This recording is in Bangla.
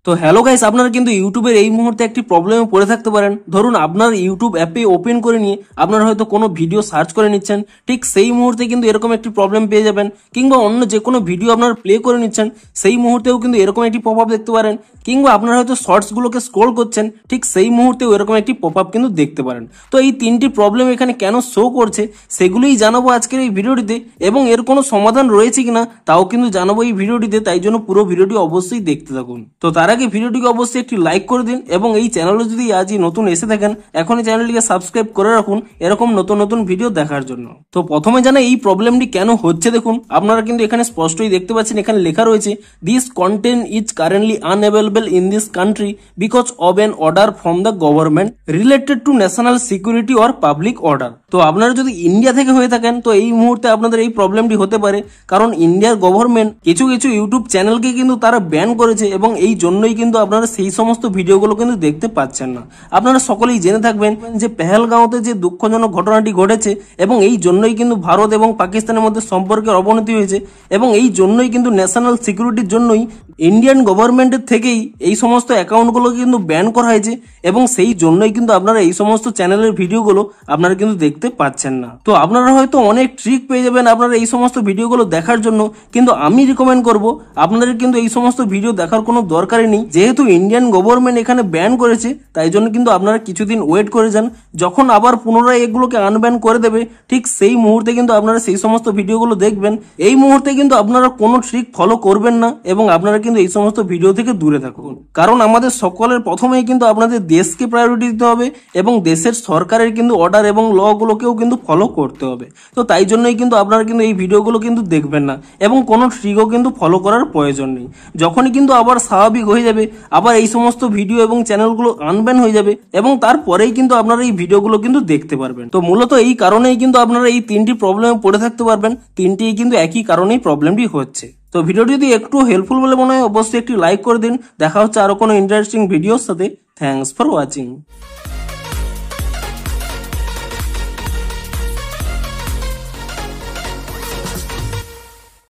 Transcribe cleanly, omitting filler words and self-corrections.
তো হ্যালো গাইস, আপনারা কিন্তু ইউটিউবের এই মুহূর্তে একটি প্রবলেমে পড়ে থাকতে পারেন। ধরুন আপনার ইউটিউব অ্যাপে ওপেন করে নিয়ে আপনারা হয়তো কোনো ভিডিও সার্চ করে নিচ্ছেন, ঠিক সেই মুহূর্তে কিন্তু এরকম একটি প্রবলেম পেয়ে যাবেন। কিংবা অন্য যে কোনো ভিডিও আপনারা প্লে করে নিচ্ছেন, সেই মুহূর্তেও কিন্তু এরকম একটি পপ আপ দেখতে পারেন। কিংবা আপনারা হয়তো শর্টসগুলোকে স্ক্রল করছেন, ঠিক সেই মুহূর্তেও এরকম একটি পপ আপ কিন্তু দেখতে পারেন। তো এই তিনটি প্রবলেম এখানে কেন শো করছে সেগুলোই জানাবো আজকের এই ভিডিওটিতে, এবং এর কোনো সমাধান রয়েছে কিনা তাও কিন্তু জানাবো এই ভিডিওটিতে। তাই জন্য পুরো ভিডিওটি অবশ্যই দেখতে থাকুন। তো তার আগে ভিডিওটিকে অবশ্যই একটি লাইক করে দিন, এবং এই চ্যানেলে যদি আজই নতুন এসে থাকেন এখনই চ্যানেলটিকে সাবস্ক্রাইব করে রাখুন এরকম নতুন নতুন ভিডিও দেখার জন্য। তো প্রথমে জানা এই প্রবলেমটি কেন হচ্ছে। দেখুন আপনারা কিন্তু এখানে স্পষ্টই দেখতে পাচ্ছেন, এখানে লেখা রয়েছে this content is currently unavailable in this country because of an order from the government related to national security or public order. তো আপনারা যদি ইন্ডিয়া থেকে হয়ে থাকেন তো এই মুহূর্তে আপনাদের এই প্রবলেমটি হতে পারে, কারণ ইন্ডিয়ার গভর্নমেন্ট কিছু কিছু ইউটিউব চ্যানেলকে কিন্তু তারা ব্যান করেছে, এবং এই জন্যই কিন্তু আপনারা সেই সমস্ত ভিডিওগুলো কিন্তু দেখতে পাচ্ছেন না। আপনারা সকলেই জেনে থাকবেন যে পেহেলগাঁওতে যে দুঃখজনক ঘটনাটি ঘটেছে, এবং এই জন্যই কিন্তু ভারত এবং পাকিস্তানের মধ্যে সম্পর্কের অবনতি হয়েছে, এবং এই জন্যই কিন্তু ন্যাশনাল সিকিউরিটির জন্যই ইন্ডিয়ান গভর্নমেন্টের থেকেই এই সমস্ত অ্যাকাউন্টগুলো কিন্তু ব্যান করা হয়েছে, এবং সেই জন্যই কিন্তু আপনারা এই সমস্ত চ্যানেলের ভিডিওগুলো আপনারা কিন্তু দেখতে পাচ্ছেন না। তো আপনারা হয়তো অনেক ট্রিক পেয়ে যাবেন আপনারা এই সমস্ত ভিডিওগুলো দেখার জন্য, কিন্তু আমি রিকমেন্ড করব আপনাদের কিন্তু এই সমস্ত ভিডিও দেখার কোনো দরকারই নেই। যেহেতু ইন্ডিয়ান গভর্নমেন্ট এখানে ব্যান করেছে, তাই জন্য কিন্তু আপনারা কিছুদিন ওয়েট করে যান। যখন আবার পুনরায় এগুলোকে আনব্যান করে দেবে, ঠিক সেই মুহূর্তে কিন্তু আপনারা সেই সমস্ত ভিডিওগুলো দেখবেন। এই মুহূর্তে কিন্তু আপনারা কোনো ট্রিক ফলো করবেন না, এবং আপনারা কিন্তু এই সমস্ত ভিডিও থেকে দূরে থাকুন। কারণ আমাদের সকলের প্রথমেই কিন্তু আপনাদের দেশকে প্রায়োরিটি দিতে হবে, এবং দেশের সরকারের কিন্তু অর্ডার এবং ল গুলোকেও কিন্তু ফলো করতে হবে। তো তাই জন্যই কিন্তু আপনারা কিন্তু এই ভিডিওগুলো কিন্তু দেখবেন না, এবং কোনো ট্রিকও কিন্তু ফলো করার প্রয়োজন নেই। যখনই কিন্তু আবার স্বাভাবিক হয়ে যাবে, আবার এই সমস্ত ভিডিও এবং চ্যানেলগুলো আনব্যান হয়ে যাবে, এবং তারপরেই কিন্তু আপনারা এই ভিডিওগুলো কিন্তু দেখতে পারবেন। তো মূলত এই কারণেই কিন্তু আপনারা এই তিনটি প্রবলেমে পড়ে থাকতে পারবেন। তিনটিই কিন্তু একই কারণেই প্রবলেমটি হচ্ছে। তো ভিডিওটি যদি একটু হেল্পফুল বলে মনে হয় অবশ্যই একটি লাইক করে দিন। দেখা হচ্ছে আরো কোনো ইন্টারেস্টিং ভিডিওর সাথে। Thanks for watching.